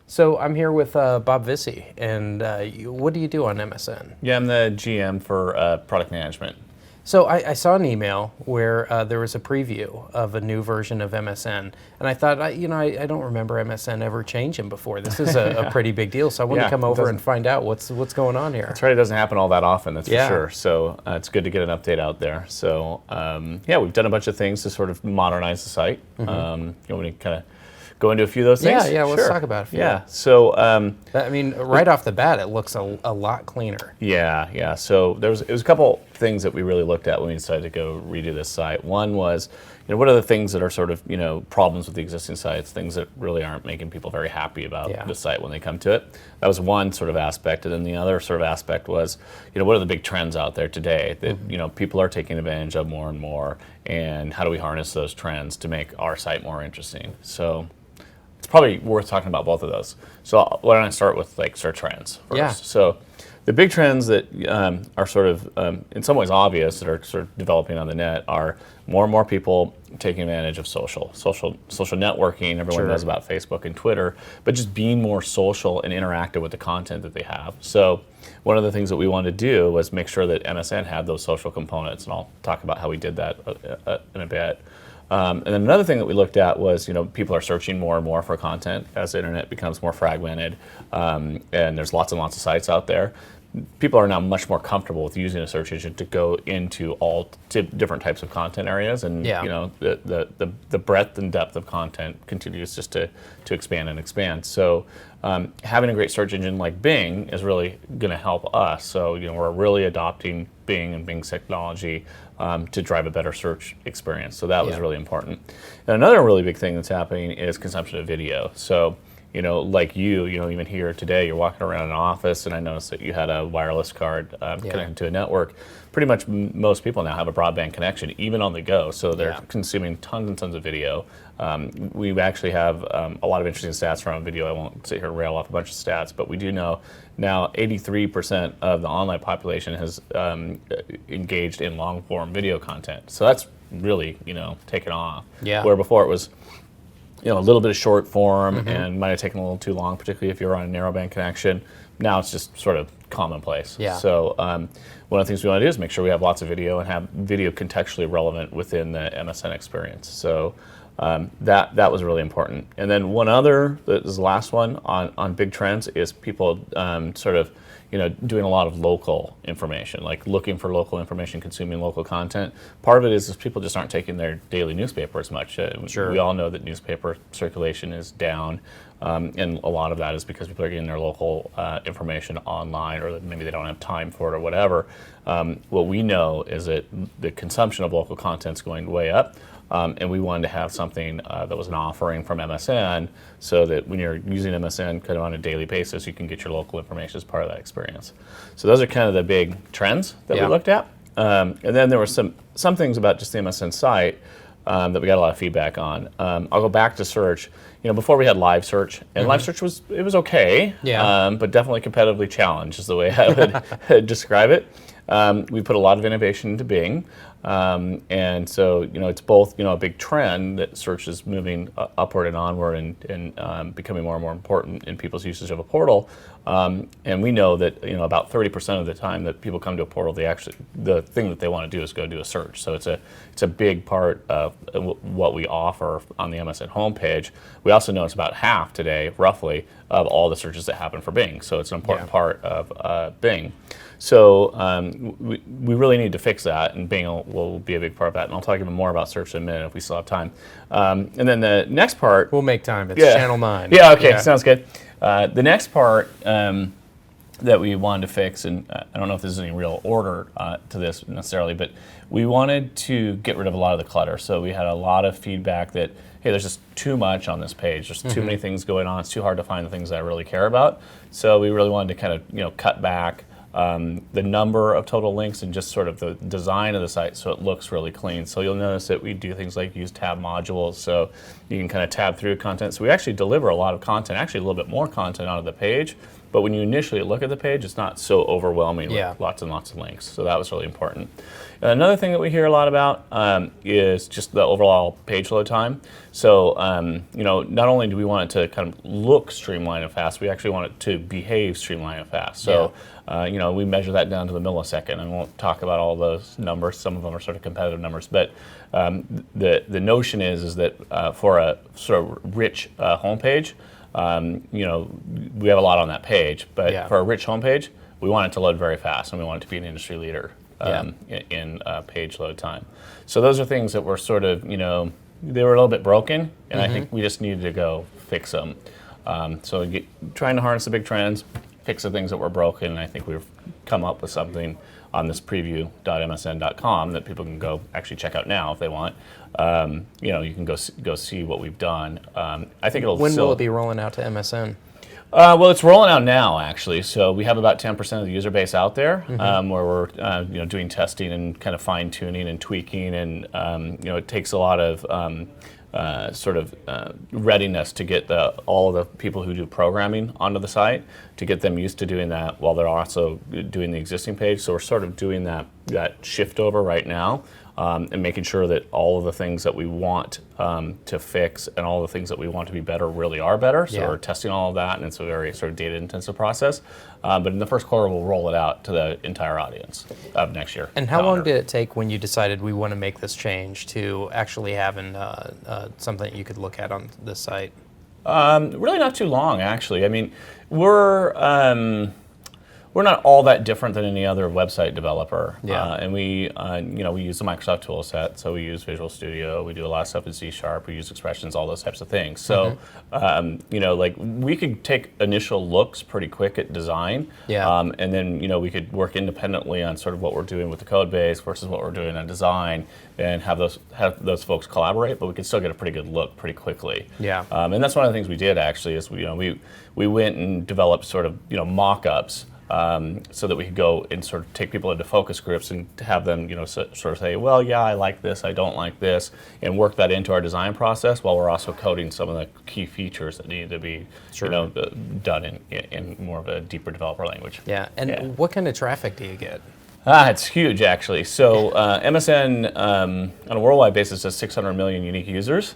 So I'm here with Bob Visse, and what do you do on MSN? Yeah, I'm the GM for product management. So I saw an email where there was a preview of a new version of MSN, and I thought, I don't remember MSN ever changing before. This is a pretty big deal, so I wanted to come over and find out what's going on here. That's right, it doesn't happen all that often, that's for sure. So it's good to get an update out there. So we've done a bunch of things to sort of modernize the site. You want me to kind of go into a few of those things? Yeah, let's talk about a few. Yeah, so... right off the bat, it looks a lot cleaner. Yeah. So it was a couple things that we really looked at when we decided to go redo this site. One was, what are the things that are sort of, problems with the existing sites, things that really aren't making people very happy about the site when they come to it. That was one sort of aspect. And then the other sort of aspect was, what are the big trends out there today that, people are taking advantage of more and more, and how do we harness those trends to make our site more interesting? So it's probably worth talking about both of those. So why don't I start with search trends first? Yeah. So the big trends that are sort of, in some ways obvious, that are sort of developing on the net are more and more people taking advantage of social networking. Everyone knows about Facebook and Twitter, but just being more social and interactive with the content that they have. So one of the things that we wanted to do was make sure that MSN had those social components, and I'll talk about how we did that in a bit. And then another thing that we looked at was, people are searching more and more for content as the internet becomes more fragmented, and there's lots and lots of sites out there. People are now much more comfortable with using a search engine to go into all different types of content areas, and the breadth and depth of content continues just to expand and expand. So having a great search engine like Bing is really going to help us. So we're really adopting Bing and Bing's technology to drive a better search experience. So that was really important. And another really big thing that's happening is consumption of video. So like even here today, you're walking around an office, and I noticed that you had a wireless card connected to a network. Pretty much most people now have a broadband connection, even on the go, so they're consuming tons and tons of video. We actually have a lot of interesting stats around video. I won't sit here and rail off a bunch of stats, but we do know now 83% of the online population has engaged in long-form video content. So that's really, taken off. Yeah. Where before it was a little bit of short form and might have taken a little too long, particularly if you're on a narrowband connection. Now it's just sort of commonplace. Yeah. So one of the things we want to do is make sure we have lots of video and have video contextually relevant within the MSN experience. So that was really important. And then one other, this is the last one on big trends, is people sort of doing a lot of local information, like looking for local information, consuming local content. Part of it is people just aren't taking their daily newspaper as much. We all know that newspaper circulation is down, and a lot of that is because people are getting their local information online, or maybe they don't have time for it or whatever. What we know is that the consumption of local content is going way up. And we wanted to have something that was an offering from MSN, so that when you're using MSN kind of on a daily basis, you can get your local information as part of that experience. So those are kind of the big trends that we looked at. And then there were some things about just the MSN site that we got a lot of feedback on. I'll go back to search. Before we had live search, and live search was okay, but definitely competitively challenged is the way I would describe it. We put a lot of innovation into Bing, and so it's both a big trend that search is moving upward and onward and becoming more and more important in people's usage of a portal. And we know that about 30% of the time that people come to a portal, the thing that they want to do is go do a search. So it's a big part of what we offer on the MSN homepage. We also know it's about half today, roughly, of all the searches that happen for Bing. So it's an important part of Bing. So we really need to fix that, and Bing will be a big part of that. And I'll talk even more about search in a minute if we still have time. And then the next part... We'll make time. It's Channel 9. Yeah, okay, sounds good. The next part that we wanted to fix, and I don't know if there's any real order to this necessarily, but we wanted to get rid of a lot of the clutter. So we had a lot of feedback that, hey, there's just too much on this page. There's too many things going on. It's too hard to find the things that I really care about. So we really wanted to kind of cut back the number of total links and just sort of the design of the site so it looks really clean. So you'll notice that we do things like use tab modules, so you can kind of tab through content. So we actually deliver a lot of content, actually a little bit more content onto the page but when you initially look at the page, it's not so overwhelming Yeah. with lots and lots of links. So that was really important. Another thing that we hear a lot about is just the overall page load time. So, not only do we want it to kind of look streamlined and fast, we actually want it to behave streamlined and fast. So, we measure that down to the millisecond. I won't talk about all those numbers. Some of them are sort of competitive numbers, but the notion is that for a sort of rich homepage, we have a lot on that page, but for a rich homepage, we want it to load very fast, and we want it to be an industry leader in page load time. So those are things that were sort of, they were a little bit broken, and I think we just needed to go fix them. So trying to harness the big trends, fix the things that were broken, and I think we've come up with something on this preview.msn.com that people can go actually check out now if they want. You can go see what we've done. I think When will it be rolling out to MSN? Well, it's rolling out now, actually. So we have about 10% of the user base out there, where we're doing testing and kind of fine tuning and tweaking, and it takes a lot of readiness to get all of the people who do programming onto the site, to get them used to doing that while they're also doing the existing page. So we're sort of doing that shift over right now. And making sure that all of the things that we want to fix and all the things that we want to be better really are better. So we're testing all of that, and it's a very sort of data-intensive process. But in the first quarter, we'll roll it out to the entire audience of next year. And how long did it take when you decided we want to make this change to actually having something that you could look at on this site? Really not too long, actually. I mean, we're not all that different than any other website developer. And we use the Microsoft tool set, so we use Visual Studio, we do a lot of stuff in C#, we use expressions, all those types of things. So, we could take initial looks pretty quick at design, and then, we could work independently on sort of what we're doing with the code base versus what we're doing on design, and have those folks collaborate, but we could still get a pretty good look pretty quickly. And that's one of the things we did, actually, is we went and developed sort of, mock-ups, so that we could go and sort of take people into focus groups and to have them, sort of say, well, yeah, I like this, I don't like this, and work that into our design process while we're also coding some of the key features that need to be, done in more of a deeper developer language. What kind of traffic do you get? It's huge, actually. So MSN, on a worldwide basis, has 600 million unique users.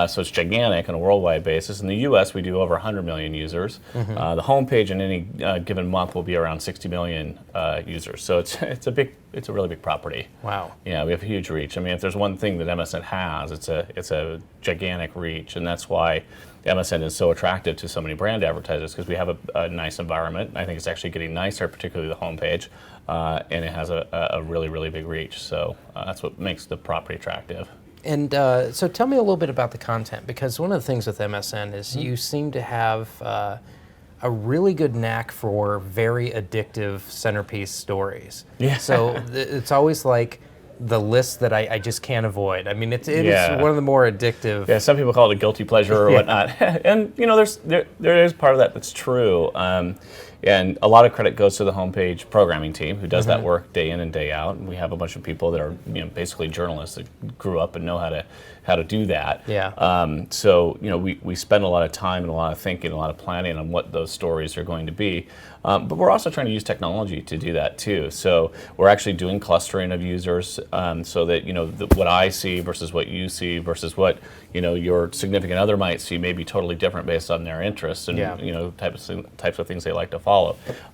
So it's gigantic on a worldwide basis. In the U.S., we do over 100 million users. The homepage in any given month will be around 60 million users. So it's a really big property. Wow. Yeah, we have a huge reach. I mean, if there's one thing that MSN has, it's a gigantic reach, and that's why MSN is so attractive to so many brand advertisers, because we have a nice environment. I think it's actually getting nicer, particularly the homepage, and it has a really, really big reach. So that's what makes the property attractive. And so tell me a little bit about the content, because one of the things with MSN is you seem to have a really good knack for very addictive centerpiece stories. So it's always like the list that I just can't avoid. I mean, it is one of the more addictive. Yeah, some people call it a guilty pleasure or whatnot. And, there is part of that that's true. And a lot of credit goes to the homepage programming team, who does that work day in and day out. And we have a bunch of people that are, basically journalists that grew up and know how to do that. So we spend a lot of time and a lot of thinking, a lot of planning on what those stories are going to be. But we're also trying to use technology to do that too. So we're actually doing clustering of users, so that what I see versus what you see versus what your significant other might see may be totally different based on their interests and types of things they like to follow.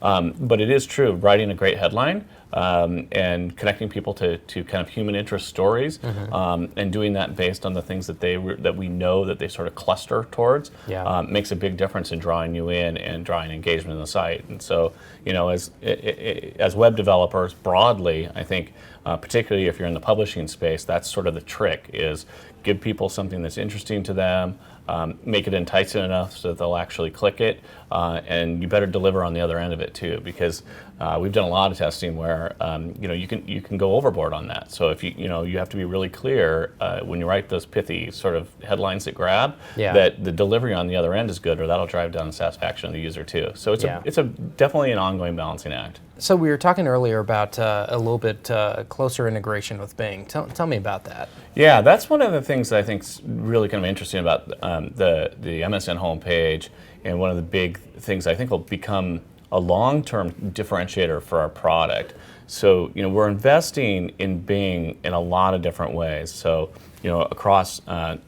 But it is true, writing a great headline and connecting people to kind of human interest stories, and doing that based on the things that we know that they sort of cluster towards, makes a big difference in drawing you in and drawing engagement in the site. And so, as web developers broadly, I think, particularly if you're in the publishing space, that's sort of the trick, is give people something that's interesting to them, make it enticing enough so that they'll actually click it, and you better deliver on the other end of it too, because we've done a lot of testing where you can go overboard on that. So if you have to be really clear when you write those pithy sort of headlines that grab, that the delivery on the other end is good, or that'll drive down the satisfaction of the user too. So it's definitely an ongoing balancing act. So we were talking earlier about a little bit closer integration with Bing. Tell me about that. Yeah, that's one of the things that I think is really kind of interesting about the MSN homepage and one of the big things I think will become a long-term differentiator for our product. So, we're investing in Bing in a lot of different ways. So, across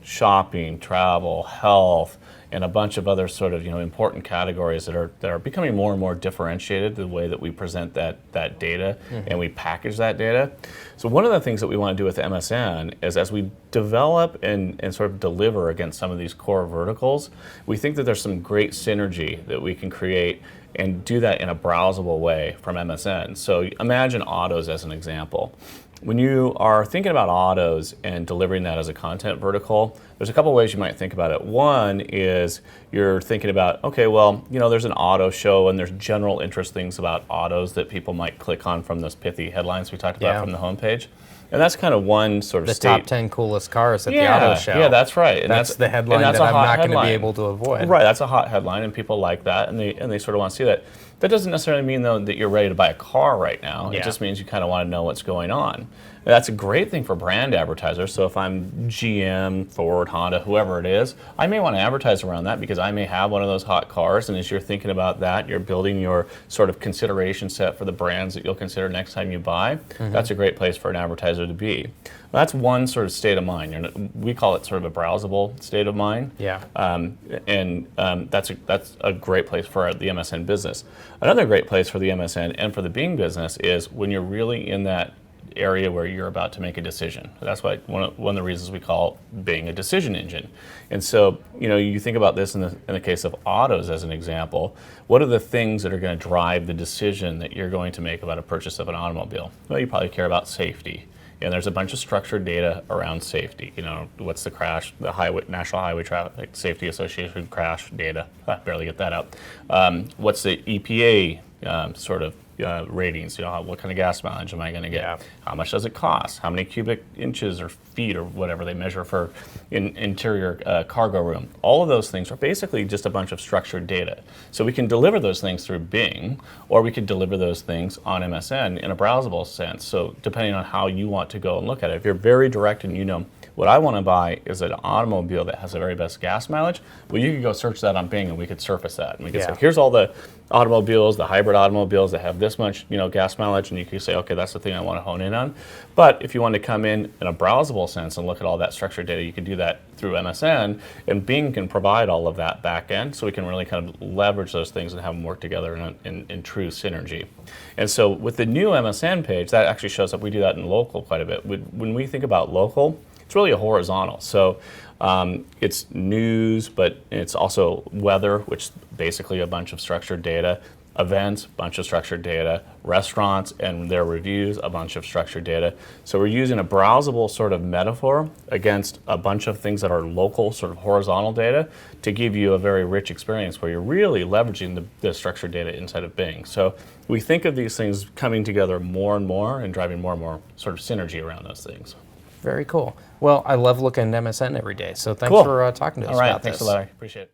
shopping, travel, health, and a bunch of other sort of important categories that are becoming more and more differentiated, the way that we present that data and we package that data. So one of the things that we want to do with MSN is, as we develop and sort of deliver against some of these core verticals, we think that there's some great synergy that we can create and do that in a browsable way from MSN. So imagine autos as an example. When you are thinking about autos and delivering that as a content vertical, there's a couple ways you might think about it. One is you're thinking about, okay, well, there's an auto show and there's general interest things about autos that people might click on from those pithy headlines we talked about from the homepage. And that's kind of one sort of the top 10 coolest cars at the auto show. Yeah, that's right. And that's the headline that I'm not going to be able to avoid. Right, that's a hot headline, and people like that, and they sort of want to see that. That doesn't necessarily mean, though, that you're ready to buy a car right now. It just means you kind of want to know what's going on. And that's a great thing for brand advertisers. So if I'm GM, Ford, Honda, whoever it is, I may want to advertise around that because I may have one of those hot cars. And as you're thinking about that, you're building your sort of consideration set for the brands that you'll consider next time you buy. That's a great place for an advertiser to be. Well, that's one sort of state of mind. We call it sort of a browsable state of mind. Yeah. That's a great place for the MSN business. Another great place for the MSN and for the Bing business is when you're really in that area where you're about to make a decision. That's why one of the reasons we call Bing a decision engine. And so, you think about this in the case of autos as an example. What are the things that are going to drive the decision that you're going to make about a purchase of an automobile? Well, you probably care about safety. And there's a bunch of structured data around safety. What's the crash, the National Highway Traffic Safety Association crash data? I barely get that out. What's the EPA sort of ratings? What kind of gas mileage am I going to get? Yeah. How much does it cost? How many cubic inches or feet or whatever they measure for interior cargo room? All of those things are basically just a bunch of structured data. So we can deliver those things through Bing, or we could deliver those things on MSN in a browsable sense. So depending on how you want to go and look at it, if you're very direct and what I want to buy is an automobile that has the very best gas mileage, well, you could go search that on Bing and we could surface that. And we could say, here's all the automobiles, the hybrid automobiles that have this much, gas mileage, and you could say, okay, that's the thing I want to hone in on. But if you want to come in a browsable sense and look at all that structured data, you can do that through MSN, and Bing can provide all of that back end, so we can really kind of leverage those things and have them work together in true synergy. And so with the new MSN page, that actually shows up. We do that in local quite a bit. When we think about local, it's really a horizontal. So it's news, but it's also weather, which is basically a bunch of structured data, events, bunch of structured data, restaurants and their reviews, a bunch of structured data. So we're using a browsable sort of metaphor against a bunch of things that are local, sort of horizontal data, to give you a very rich experience where you're really leveraging the structured data inside of Bing. So we think of these things coming together more and driving more and more sort of synergy around those things. Very cool. Well, I love looking at MSN every day, so thanks for talking to us about this. Thanks a lot. I appreciate it.